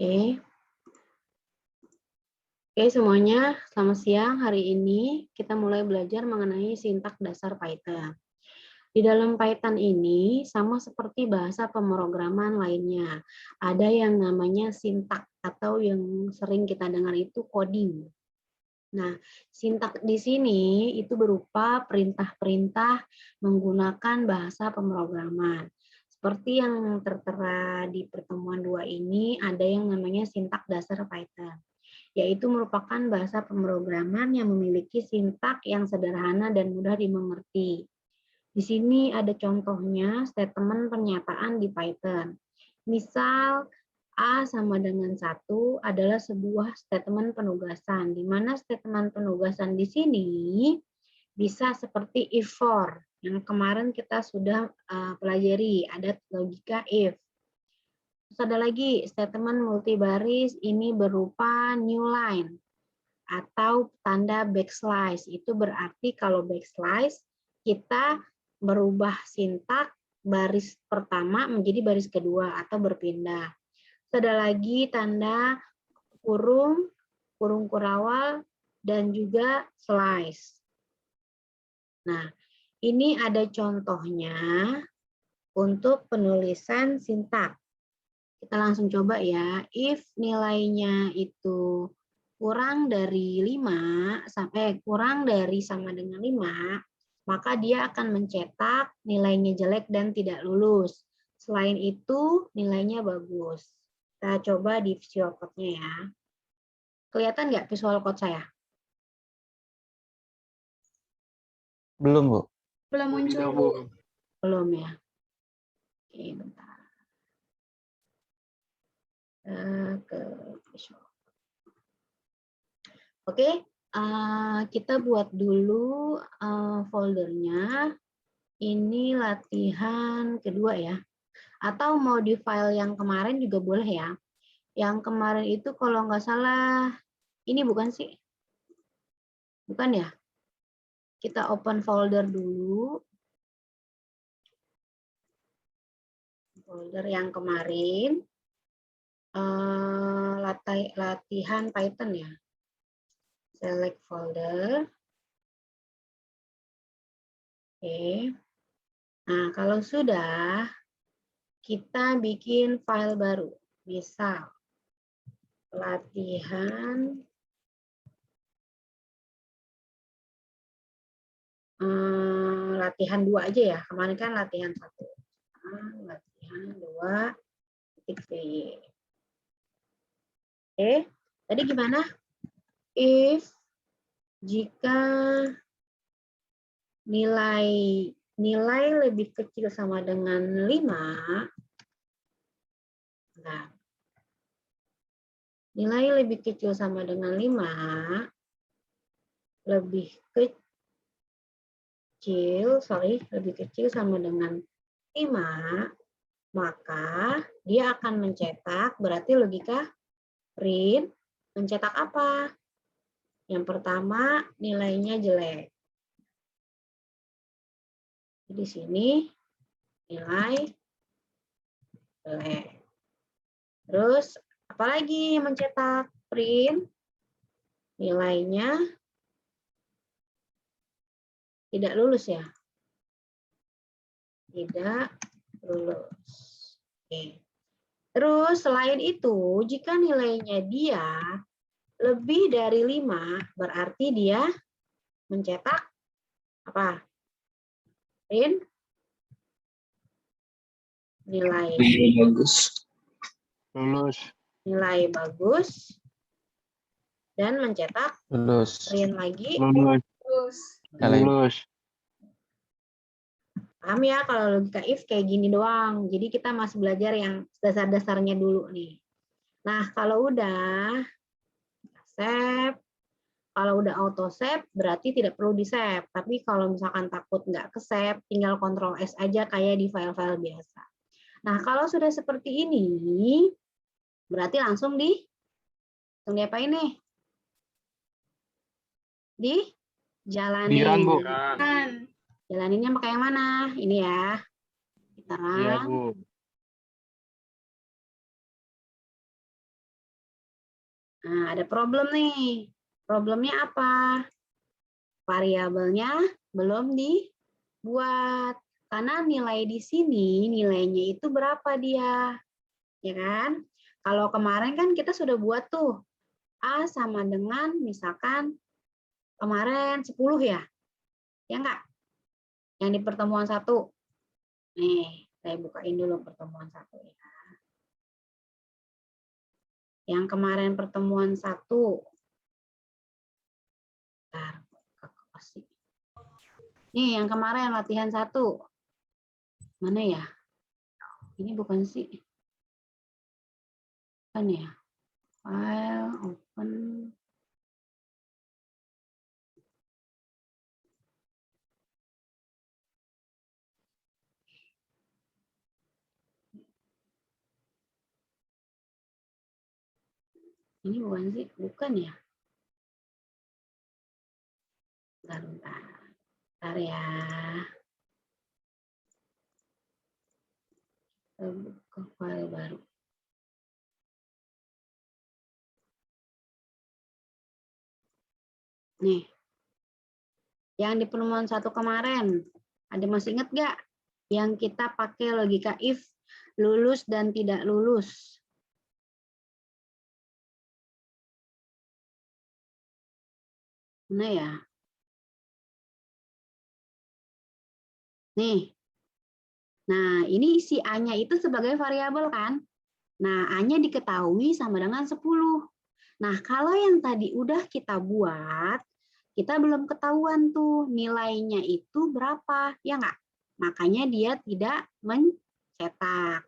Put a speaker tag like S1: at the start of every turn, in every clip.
S1: Oke. Oke semuanya, selamat siang. Hari ini kita mulai belajar mengenai sintak dasar Python. Di dalam Python ini sama seperti bahasa pemrograman lainnya. Ada yang namanya sintak atau yang sering kita dengar itu coding. Nah, sintak di sini itu berupa perintah-perintah menggunakan bahasa pemrograman. Seperti yang tertera di pertemuan 2 ini, ada yang namanya sintak dasar Python, yaitu merupakan bahasa pemrograman yang memiliki sintak yang sederhana dan mudah dimengerti. Di sini ada contohnya statement pernyataan di Python. Misal, A sama dengan 1 adalah sebuah statement penugasan, di mana statement penugasan di sini bisa seperti if for, yang kemarin kita sudah pelajari, ada logika if. Terus ada lagi statement multibaris, ini berupa new line atau tanda backslash. Itu berarti kalau backslash kita merubah sintak baris pertama menjadi baris kedua atau berpindah. Terus ada lagi tanda kurung, kurung kurawal, dan juga slash. Nah, ini ada contohnya untuk penulisan sintak. Kita langsung coba ya. If nilainya itu kurang dari 5 sampai kurang dari sama dengan 5, maka dia akan mencetak nilainya jelek dan tidak lulus. Selain itu, nilainya bagus. Kita coba di visual code-nya ya. Kelihatan nggak visual code saya?
S2: Belum, Bu.
S3: Belum muncul, Bu.
S1: Belum ya. Oke, bentar. Ke visual. Oke, kita buat dulu foldernya. Ini latihan kedua ya. Atau mau di file yang kemarin juga boleh ya. Yang kemarin itu kalau nggak salah, ini bukan sih? Bukan ya? Kita open folder dulu. Folder yang kemarin. Latihan Python ya. Select folder. Oke. Nah, kalau sudah, kita bikin file baru. Misal, latihan latihan 2 aja ya. Kemarin kan latihan 1. Latihan 2 titik VY. Oke, tadi gimana? If jika nilai lebih kecil sama dengan 5, nah, nilai lebih kecil sama dengan 5, lebih kecil sama dengan 5, maka dia akan mencetak, berarti logika print, mencetak apa? Yang pertama, nilainya jelek. Di sini, nilai jelek. Terus, apalagi yang mencetak? Print, nilainya tidak lulus ya. Tidak lulus. Oke. Terus selain itu, jika nilainya dia lebih dari 5, berarti dia mencetak apa? Print nilai
S2: bagus.
S3: Lulus.
S1: Nilai bagus dan mencetak
S2: Lulus.
S1: print lagi.
S3: Lulus. Lulus.
S1: Paham ya kalau logika if kayak gini doang. Jadi kita masih belajar yang dasar-dasarnya dulu nih. Nah, kalau udah save, kalau udah auto save berarti tidak perlu di save. Tapi kalau misalkan takut nggak ke save, tinggal Ctrl S aja kayak di file-file biasa. Nah, kalau sudah seperti ini, berarti langsung diapain nih? Dijalanin.
S3: Di run, Bu.
S1: Jalaninnya pakai yang mana? Ini ya. Kita run.
S3: Iya, Bu.
S1: Nah, ada problem nih. Problemnya apa? Variabelnya belum dibuat. Karena nilai di sini, nilainya itu berapa dia? Ya kan? Kalau kemarin kan kita sudah buat tuh. A sama dengan misalkan kemarin 10 ya. Ya enggak? Yang di pertemuan 1. Nih, saya bukain dulu pertemuan 1 ya. Yang kemarin pertemuan 1. Bentar, nih, yang kemarin latihan 1. Mana ya? Ini bukan sih. Kan ya? File, open. Ini bukan sih, bukan ya? Bentar, bentar ya. Kita buka file baru. Nih, yang di pertemuan 1 kemarin, ada masih ingat nggak? Yang kita pakai logika if, lulus dan tidak lulus. Mana ya? Nih. Nah, ini si A-nya itu sebagai variabel kan? Nah, A-nya diketahui sama dengan 10. Nah, kalau yang tadi udah kita buat, kita belum ketahuan tuh nilainya itu berapa, ya nggak? Makanya dia tidak mencetak.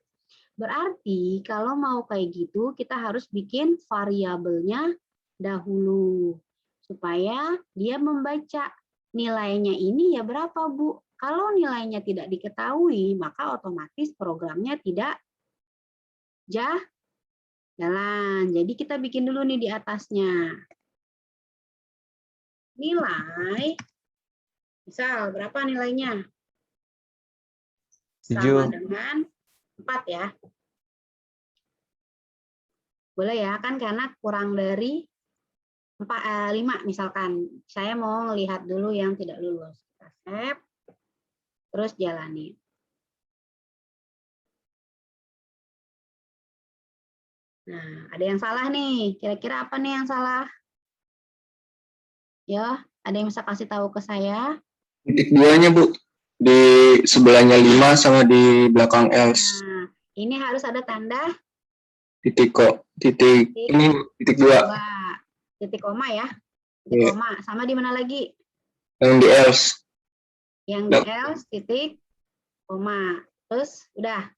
S1: Berarti kalau mau kayak gitu, kita harus bikin variabelnya dahulu. Supaya dia membaca nilainya ini ya berapa, Bu. Kalau nilainya tidak diketahui, maka otomatis programnya tidak jalan. Jadi kita bikin dulu nih di atasnya. Nilai, misal berapa nilainya? Sama
S2: 7.
S1: dengan 4 ya. Boleh ya, kan karena kurang dari 5 misalkan. Saya mau melihat dulu yang tidak lulus. Kita save, terus jalani. Nah, ada yang salah nih. Kira-kira apa nih yang salah? Ya, ada yang bisa kasih tahu ke saya?
S3: Titik 2-nya, Bu. Di sebelahnya 5 sama di belakang else.
S1: Nah, ini harus ada tanda
S3: Titik ini titik 2.
S1: 2. Titik koma ya. Titik koma. Sama di mana lagi?
S3: Yang di else.
S1: Yang di else, titik koma. Terus udah.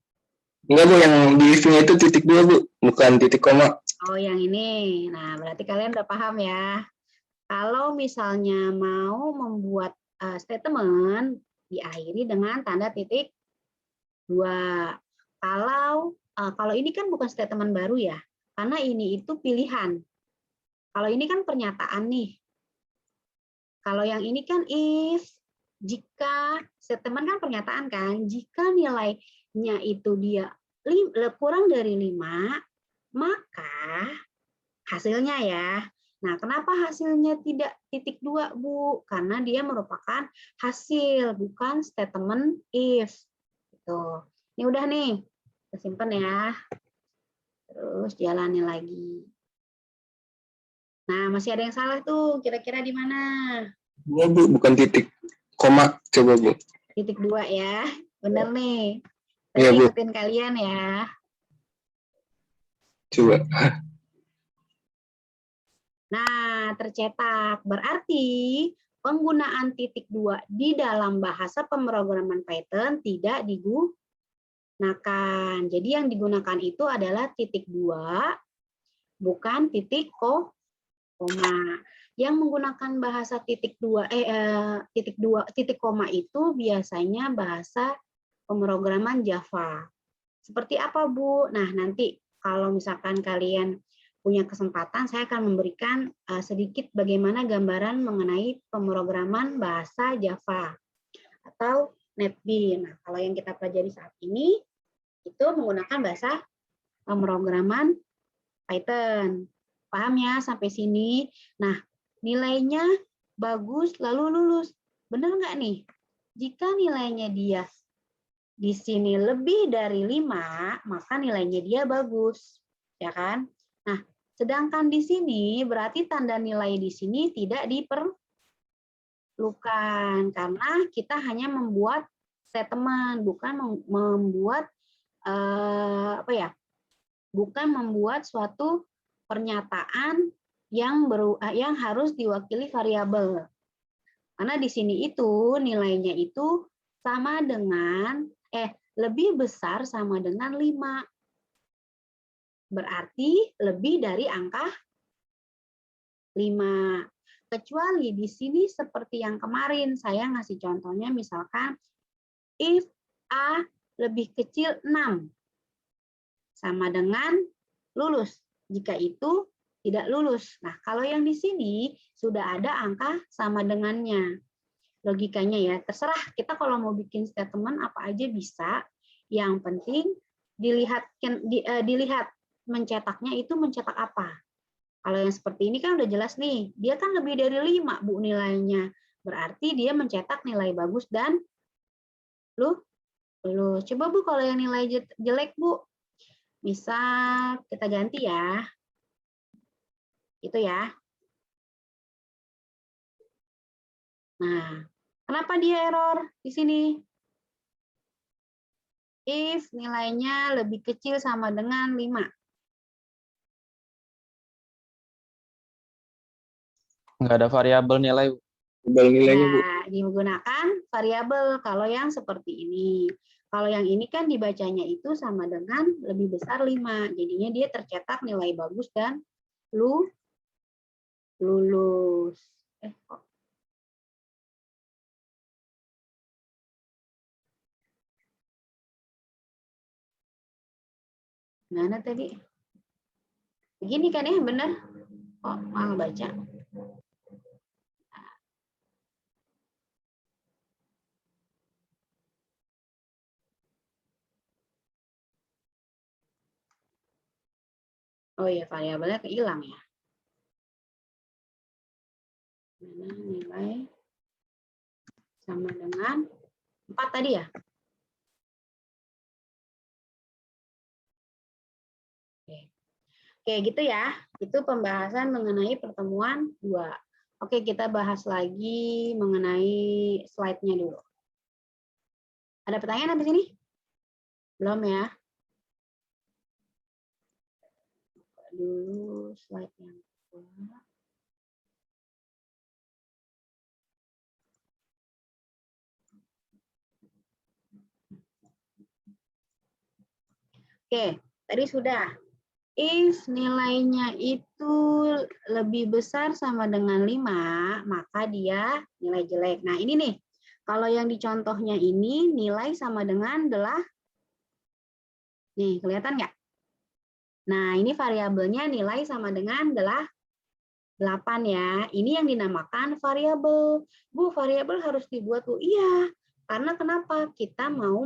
S3: Enggak, Bu, yang di if-nya itu titik 2, Bu. Bukan titik koma.
S1: Oh, yang ini. Nah, berarti kalian udah paham ya. Kalau misalnya mau membuat statement, diakhiri dengan tanda titik 2. Kalau ini kan bukan statement baru ya, karena ini itu pilihan. Kalau ini kan pernyataan nih. Kalau yang ini kan if, jika, statement kan pernyataan kan, jika nilainya itu dia kurang dari 5, maka hasilnya ya. Nah, kenapa hasilnya tidak titik 2, Bu? Karena dia merupakan hasil, bukan statement if. Gitu. Ini udah nih, kita simpan ya. Terus jalani lagi. Nah, masih ada yang salah tuh, kira-kira di mana?
S3: Ya, Bu, bukan titik koma. Coba, Bu.
S1: Titik 2 ya, bener nih.
S3: Iya,
S1: Saya
S3: Bu.
S1: ingetin kalian ya.
S3: Coba.
S1: Nah, tercetak. Berarti penggunaan titik 2 di dalam bahasa pemrograman Python tidak digunakan. Jadi yang digunakan itu adalah titik 2, bukan titik koma. Yang menggunakan bahasa titik 2, titik koma itu biasanya bahasa pemrograman Java. Seperti apa, Bu? Nah, nanti kalau misalkan kalian punya kesempatan, saya akan memberikan sedikit bagaimana gambaran mengenai pemrograman bahasa Java atau NetBeans. Nah, kalau yang kita pelajari saat ini itu menggunakan bahasa pemrograman Python. Paham ya sampai sini? Nah, nilainya bagus lalu lulus. Benar nggak nih? Jika nilainya dia di sini lebih dari 5, maka nilainya dia bagus. Ya kan? Nah, sedangkan di sini berarti tanda nilai di sini tidak diperlukan karena kita hanya membuat statement, bukan membuat apa ya? Bukan membuat suatu pernyataan yang harus diwakili variabel. Karena di sini itu nilainya itu sama dengan lebih besar sama dengan 5. Berarti lebih dari angka 5. Kecuali di sini seperti yang kemarin saya ngasih contohnya misalkan if A lebih kecil 6 sama dengan lulus. Jika itu tidak lulus. Nah, kalau yang di sini sudah ada angka sama dengannya. Logikanya ya, terserah kita kalau mau bikin statement apa aja bisa. Yang penting dilihat mencetaknya itu mencetak apa. Kalau yang seperti ini kan udah jelas nih, dia kan lebih dari 5 Bu nilainya. Berarti dia mencetak nilai bagus dan lulus. Coba Bu kalau yang nilai jelek Bu, bisa kita ganti ya. Itu ya. Nah, kenapa dia error di sini? If nilainya lebih kecil sama dengan 5.
S2: Nggak ada variabel nilai, Bu.
S3: Nilainya, Bu.
S1: Nah, digunakan variabel kalau yang seperti ini. Kalau yang ini kan dibacanya itu sama dengan lebih besar 5. Jadinya dia tercetak nilai bagus dan lulus. Mana tadi? Begini kan ya, benar? Kok malah baca? Oh iya, variabelnya kehilang ya. Mana nilai sama dengan 4 tadi ya? Oke, gitu ya. Itu pembahasan mengenai pertemuan 2. Oke, kita bahas lagi mengenai slide-nya dulu. Ada pertanyaan sampai sini? Belum ya? Buka dulu slide yang kedua. Oke, tadi sudah. If nilainya itu lebih besar sama dengan 5, maka dia nilai jelek. Nah, ini nih. Kalau yang di contohnya ini nilai sama dengan nih, kelihatan nggak? Nah, ini variabelnya nilai sama dengan 8 ya. Ini yang dinamakan variabel. Bu, variabel harus dibuat, Bu. Iya, karena kenapa? Kita mau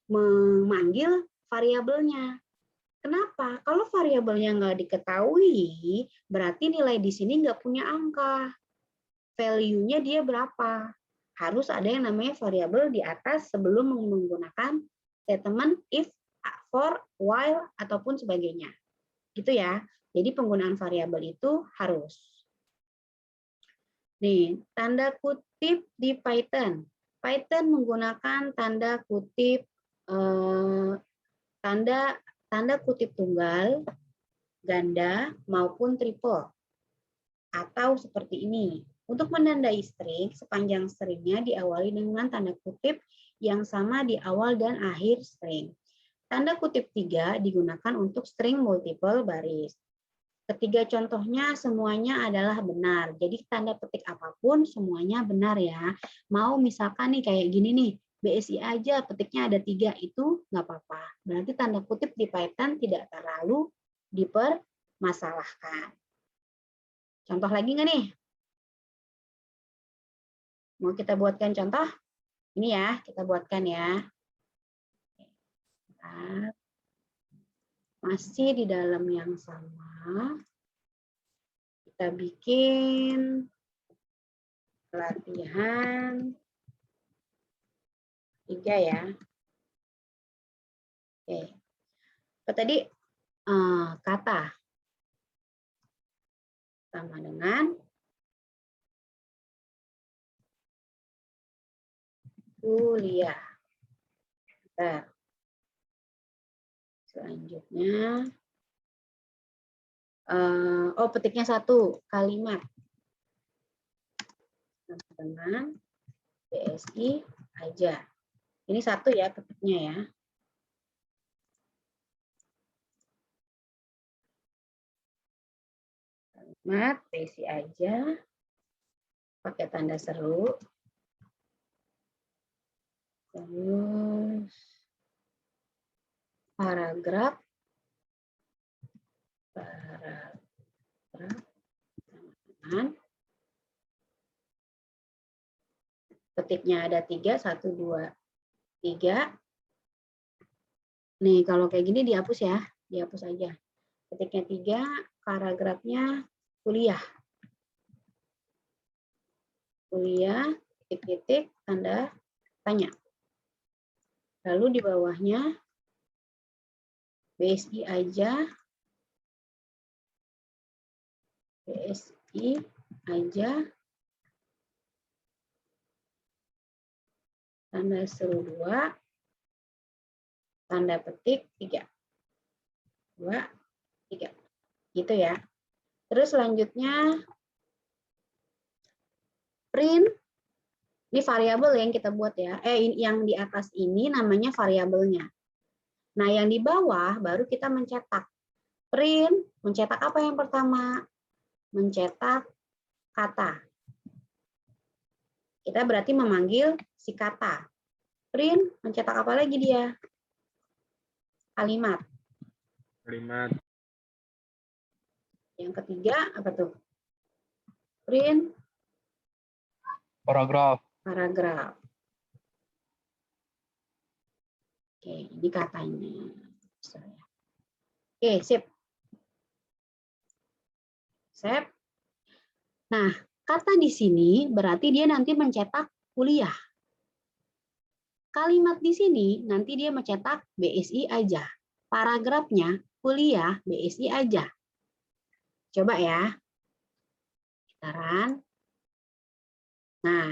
S1: memanggil variabelnya. Kenapa? Kalau variabelnya nggak diketahui, berarti nilai di sini nggak punya angka. Value-nya dia berapa? Harus ada yang namanya variabel di atas sebelum menggunakan statement if, for, while, ataupun sebagainya. Gitu ya. Jadi penggunaan variabel itu harus. Nih, tanda kutip di Python. Python menggunakan tanda kutip tanda kutip tunggal, ganda, maupun triple. Atau seperti ini. Untuk menandai string, sepanjang stringnya diawali dengan tanda kutip yang sama di awal dan akhir string. Tanda kutip 3 digunakan untuk string multiple baris. Ketiga contohnya semuanya adalah benar. Jadi tanda petik apapun semuanya benar ya. Mau misalkan nih kayak gini nih, BSI aja petiknya ada 3 itu nggak apa-apa. Berarti tanda kutip di Python tidak terlalu dipermasalahkan. Contoh lagi nggak nih? Mau kita buatkan contoh? Ini ya, kita buatkan ya. Masih di dalam yang sama. kita bikin latihan 3 ya. Oke. Apa tadi? Kata sama dengan kuliah. Bentar. Selanjutnya, petiknya 1 kalimat sama dengan BSI aja. Ini 1 ya petiknya ya. Kalimat BSI aja, pakai tanda seru. Terus paragraf dengan petiknya ada 3, 1, 2, 3. Nih, kalau kayak gini dihapus ya, dihapus aja. Petiknya 3, paragrafnya kuliah. Kuliah, titik-titik, tanda tanya. Lalu di bawahnya BSI aja, BSI aja, tanda seru 2, tanda petik 3. 2, 3. Gitu ya. Terus selanjutnya print. Ini variabel yang kita buat ya. Yang di atas ini namanya variabelnya. Nah, yang di bawah baru kita mencetak. Print, mencetak apa yang pertama? Mencetak kata. Kita berarti memanggil si kata. Print, mencetak apa lagi dia? Kalimat.
S2: Kalimat.
S1: Yang ketiga apa tuh? Print.
S2: Paragraf.
S1: Paragraf. Oke, ini katanya. Oke, sip. Sip. Nah, kata di sini berarti dia nanti mencetak kuliah. Kalimat di sini nanti dia mencetak BSI aja. Paragrafnya kuliah BSI aja. Coba ya. Sekarang. Nah,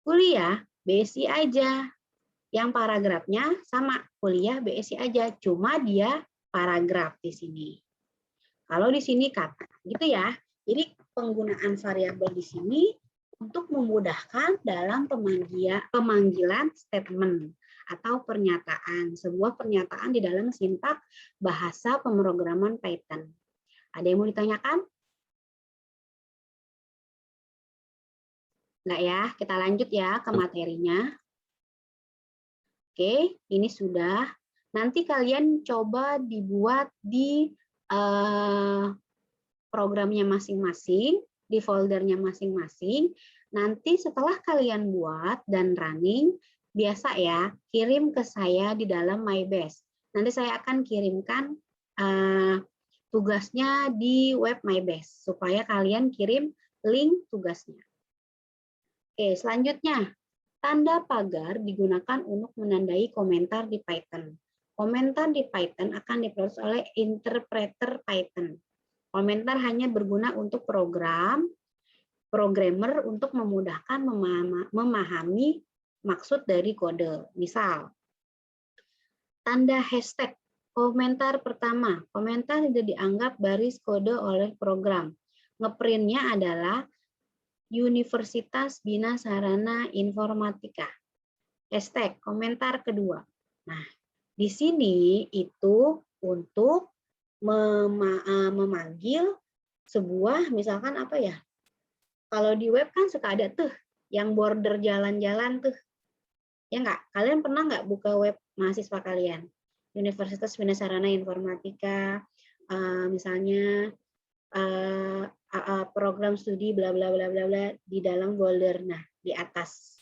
S1: kuliah BSI aja. Yang paragrafnya sama, kuliah BSI aja. Cuma dia paragraf di sini. Kalau di sini kata, gitu ya. Jadi penggunaan variabel di sini untuk memudahkan dalam pemanggilan statement atau pernyataan, sebuah pernyataan di dalam sintak bahasa pemrograman Python. Ada yang mau ditanyakan? Enggak ya, kita lanjut ya ke materinya. Oke, ini sudah. Nanti kalian coba dibuat di programnya masing-masing, di foldernya masing-masing. Nanti setelah kalian buat dan running, biasa ya, kirim ke saya di dalam MyBase. Nanti saya akan kirimkan tugasnya di web MyBase, supaya kalian kirim link tugasnya. Oke, selanjutnya. Tanda pagar digunakan untuk menandai komentar di Python. Komentar di Python akan diproses oleh interpreter Python. Komentar hanya berguna untuk programmer untuk memudahkan memahami maksud dari kode. Misal, tanda hashtag. Komentar pertama, komentar tidak dianggap baris kode oleh program. Ngeprintnya adalah Universitas Bina Sarana Informatika. Hashtag komentar kedua. Nah, di sini itu untuk memanggil sebuah, misalkan apa ya? Kalau di web kan suka ada tuh yang border jalan-jalan tuh. Ya enggak? Kalian pernah nggak buka web mahasiswa kalian? Universitas Bina Sarana Informatika, misalnya program studi bla bla bla bla bla di dalam folder. Nah, di atas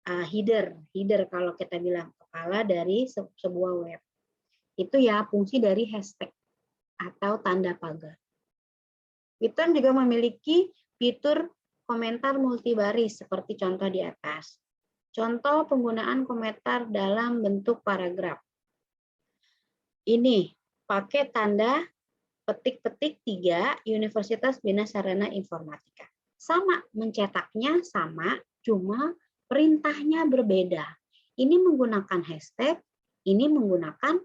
S1: header kalau kita bilang kepala dari sebuah web. Itu ya fungsi dari hashtag atau tanda pagar. Python juga memiliki fitur komentar multibaris seperti contoh di atas. Contoh penggunaan komentar dalam bentuk paragraf. Ini pakai tanda petik-petik 3 Universitas Bina Sarana Informatika. Sama, mencetaknya sama, cuma perintahnya berbeda. Ini menggunakan hashtag, ini menggunakan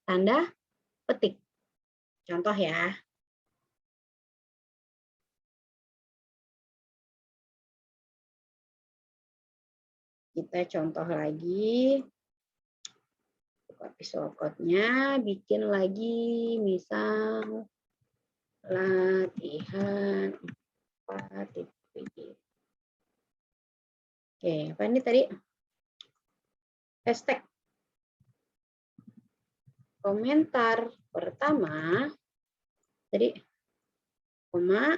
S1: tanda petik. Contoh ya. Kita contoh lagi. Buka Visual Code-nya, bikin lagi misal latihan 4.3. Oke, apa ini tadi? Hashtag. Komentar pertama, tadi koma,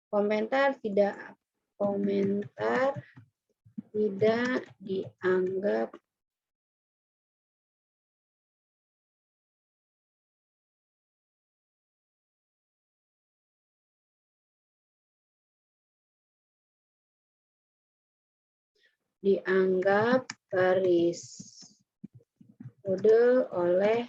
S1: komentar tidak dianggap garis kode oleh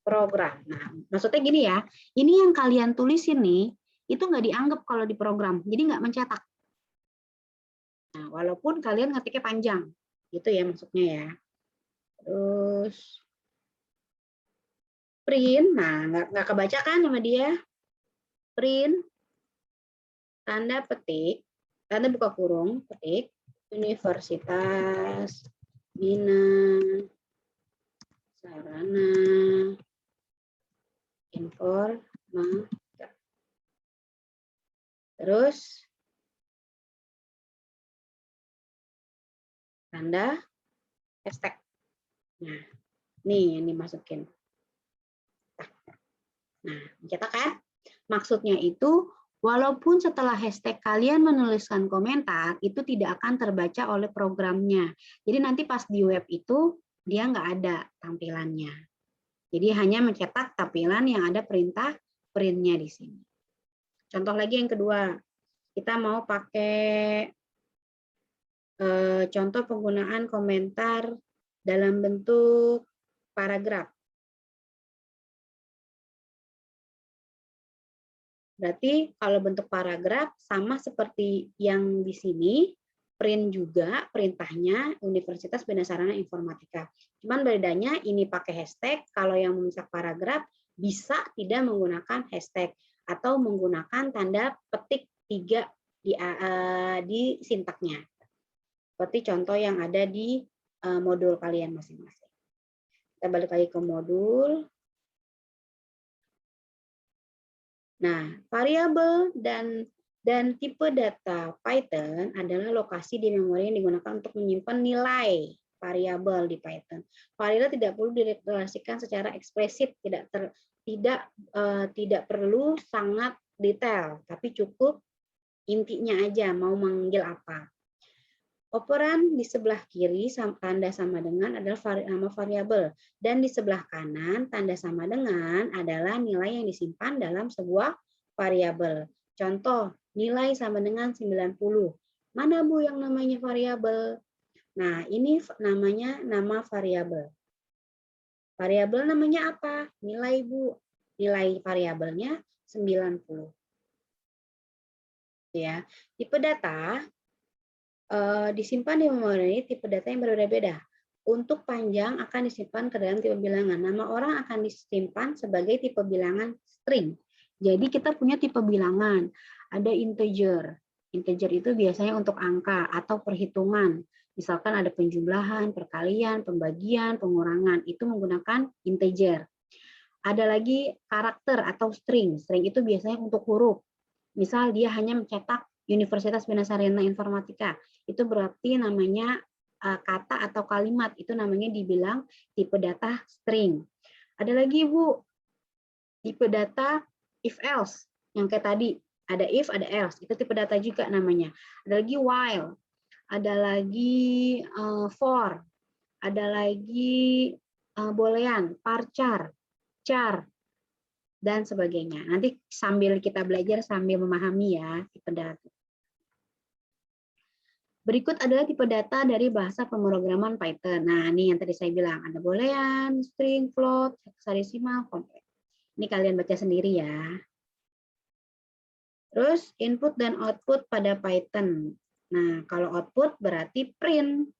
S1: program. Nah, maksudnya gini ya, ini yang kalian tulis ini itu nggak dianggap kalau di program, jadi nggak mencetak. Nah, walaupun kalian ngetiknya panjang, gitu ya maksudnya ya. Terus print, nah nggak kebaca kan sama dia. Print, tanda petik, tanda buka kurung, petik, Universitas Bina Sarana Informatika. Terus tanda hashtag. Nah, nih yang dimasukin. Nah, mencetak kan? Maksudnya itu, walaupun setelah hashtag kalian menuliskan komentar, itu tidak akan terbaca oleh programnya. Jadi nanti pas di web itu, dia nggak ada tampilannya. Jadi hanya mencetak tampilan yang ada perintah printnya di sini. Contoh lagi yang kedua, kita mau pakai contoh penggunaan komentar dalam bentuk paragraf. Berarti kalau bentuk paragraf sama seperti yang di sini, print juga perintahnya Universitas Bina Sarana Informatika. Cuman bedanya ini pakai hashtag, kalau yang mencetak paragraf bisa tidak menggunakan hashtag atau menggunakan tanda petik 3 di sintaknya. Seperti contoh yang ada di modul kalian masing-masing. Kita balik lagi ke modul. Nah, variabel dan tipe data Python adalah lokasi di memori yang digunakan untuk menyimpan nilai variabel di Python. Variabel tidak perlu direlasikan secara eksplisit, tidak perlu sangat detail, tapi cukup intinya aja mau manggil apa. Operan di sebelah kiri tanda sama dengan adalah nama variabel dan di sebelah kanan tanda sama dengan adalah nilai yang disimpan dalam sebuah variabel. Contoh, nilai sama dengan 90. Mana Bu yang namanya variabel? Nah, ini namanya nama variabel. Variabel namanya apa? Nilai Bu. Nilai variabelnya 90. Ya, tipe data disimpan di memori tipe data yang berbeda-beda. Untuk panjang akan disimpan ke dalam tipe bilangan. Nama orang akan disimpan sebagai tipe bilangan string. Jadi kita punya tipe bilangan. Ada integer. Integer itu biasanya untuk angka atau perhitungan. Misalkan ada penjumlahan, perkalian, pembagian, pengurangan. Itu menggunakan integer. Ada lagi karakter atau string. String itu biasanya untuk huruf. Misal dia hanya mencetak Universitas Bina Sarana Informatika, itu berarti namanya kata atau kalimat, itu namanya dibilang tipe data string. Ada lagi Bu, tipe data if else, yang kayak tadi, ada if, ada else, itu tipe data juga namanya. Ada lagi while, ada lagi for, ada lagi boolean, varchar, char, dan sebagainya. Nanti sambil kita belajar sambil memahami ya tipe data. Berikut adalah tipe data dari bahasa pemrograman Python. Nah, ini yang tadi saya bilang, ada boolean, string, float, hexadesimal, complex. Ini kalian baca sendiri ya. Terus input dan output pada Python. Nah, kalau output berarti print.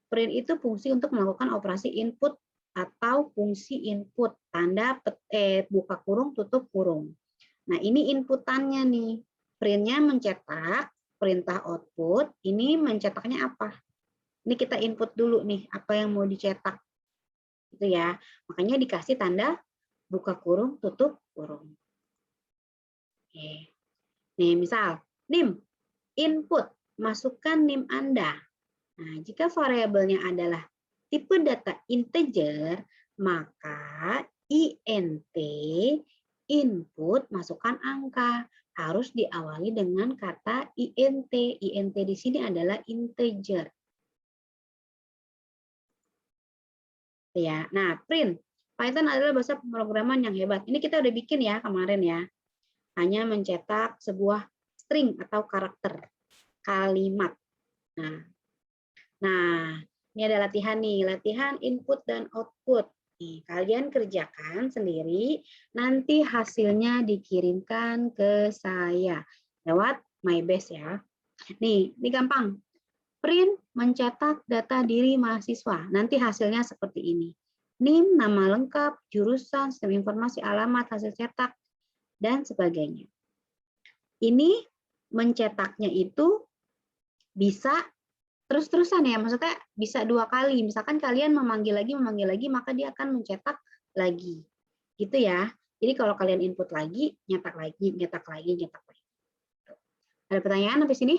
S1: Print itu fungsi untuk melakukan operasi input atau fungsi input, tanda buka kurung, tutup kurung. Nah, ini inputannya nih. Printnya mencetak, perintah output, ini mencetaknya apa? Ini kita input dulu nih, apa yang mau dicetak. Gitu ya. Makanya dikasih tanda buka kurung, tutup kurung. Oke. Nih, misal, NIM, input, masukkan NIM Anda. Nah, jika variabelnya adalah tipe data integer, maka INT, input, masukkan angka. Harus diawali dengan kata INT. INT di sini adalah integer. Ya, nah, print. Python adalah bahasa pemrograman yang hebat. Ini kita udah bikin ya kemarin ya. Hanya mencetak sebuah string atau karakter kalimat. Nah, ini ada latihan nih, latihan input dan output. Nih, kalian kerjakan sendiri, nanti hasilnya dikirimkan ke saya lewat MyBase ya. Nih, ini gampang. Print mencetak data diri mahasiswa. Nanti hasilnya seperti ini. NIM, nama lengkap, jurusan, sistem informasi, alamat, hasil cetak, dan sebagainya. Ini mencetaknya itu bisa terus-terusan ya, maksudnya bisa 2 kali. Misalkan kalian memanggil lagi, maka dia akan mencetak lagi. Gitu ya. Jadi kalau kalian input lagi, nyetak lagi, nyetak lagi, nyetak lagi. Ada pertanyaan sampai sini?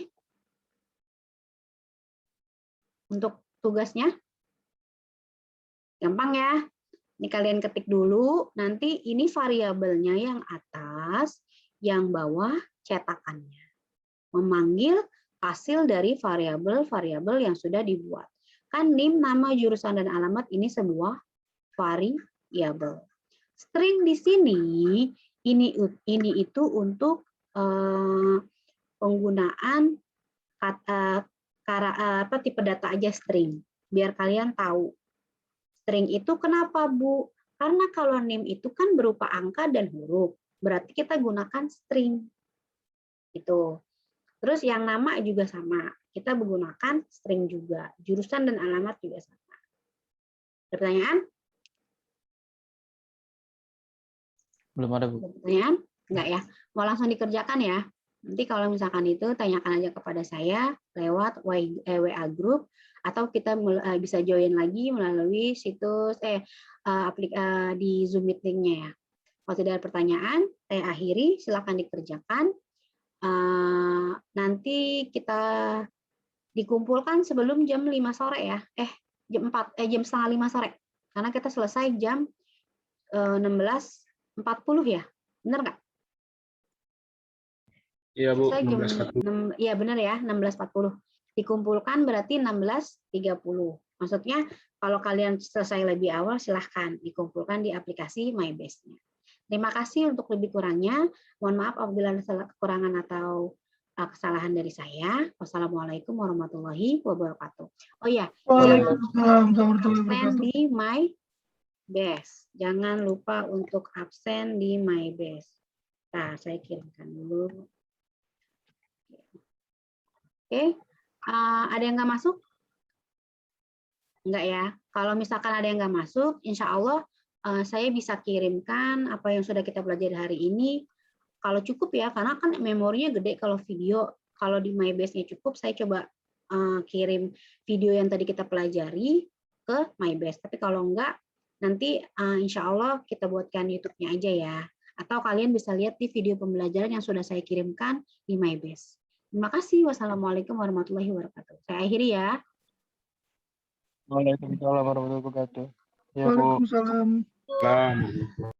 S1: Untuk tugasnya? Gampang ya. Ini kalian ketik dulu, nanti ini variabelnya yang atas, yang bawah cetakannya. Memanggil hasil dari variabel-variabel yang sudah dibuat. Kan NIM, nama, jurusan, dan alamat ini sebuah variabel. String di sini, ini itu untuk penggunaan tipe data aja string. Biar kalian tahu. String itu kenapa, Bu? Karena kalau NIM itu kan berupa angka dan huruf. Berarti kita gunakan string. Itu. Terus yang nama juga sama. Kita menggunakan string juga. Jurusan dan alamat juga sama. Ada pertanyaan?
S4: Belum ada, Bu.
S1: Ada pertanyaan? Enggak ya? Mau langsung dikerjakan ya? Nanti kalau misalkan itu, tanyakan aja kepada saya lewat WA Group, atau kita bisa join lagi melalui situs di Zoom meeting-nya ya. Kalau tidak ada pertanyaan, saya akhiri. Silakan dikerjakan. Nanti kita dikumpulkan sebelum jam 5 sore ya. Jam 4, jam 4:30 sore. Karena kita selesai jam 16.40 ya. Benar nggak?
S2: Iya, Bu.
S1: Selesai jam
S2: 16.40.
S1: Iya benar ya, 16.40. Dikumpulkan berarti 16.30. Maksudnya kalau kalian selesai lebih awal silahkan dikumpulkan di aplikasi MyBase-nya. Terima kasih untuk lebih kurangnya. Mohon maaf apabila ada kekurangan atau kesalahan dari saya. Wassalamualaikum warahmatullahi wabarakatuh. Oh ya,
S5: Waalaikumsalam warahmatullahi
S1: absen
S5: wabarakatuh.
S1: di MyBase. Jangan lupa untuk absen di MyBase. Nah, saya kirimkan dulu. Oke, ada yang nggak masuk? Enggak ya. Kalau misalkan ada yang nggak masuk, insya Allah saya bisa kirimkan apa yang sudah kita pelajari hari ini. Kalau cukup ya, karena kan memorinya gede kalau video. Kalau di MyBase-nya cukup, saya coba kirim video yang tadi kita pelajari ke MyBase. Tapi kalau enggak, nanti insya Allah kita buatkan YouTube-nya aja ya. Atau kalian bisa lihat di video pembelajaran yang sudah saya kirimkan di MyBase. Terima kasih. Wassalamualaikum warahmatullahi wabarakatuh. Saya akhiri ya.
S4: Waalaikumsalam warahmatullahi wabarakatuh. Ya, Bu.
S5: Waalaikumsalam.
S2: Salam.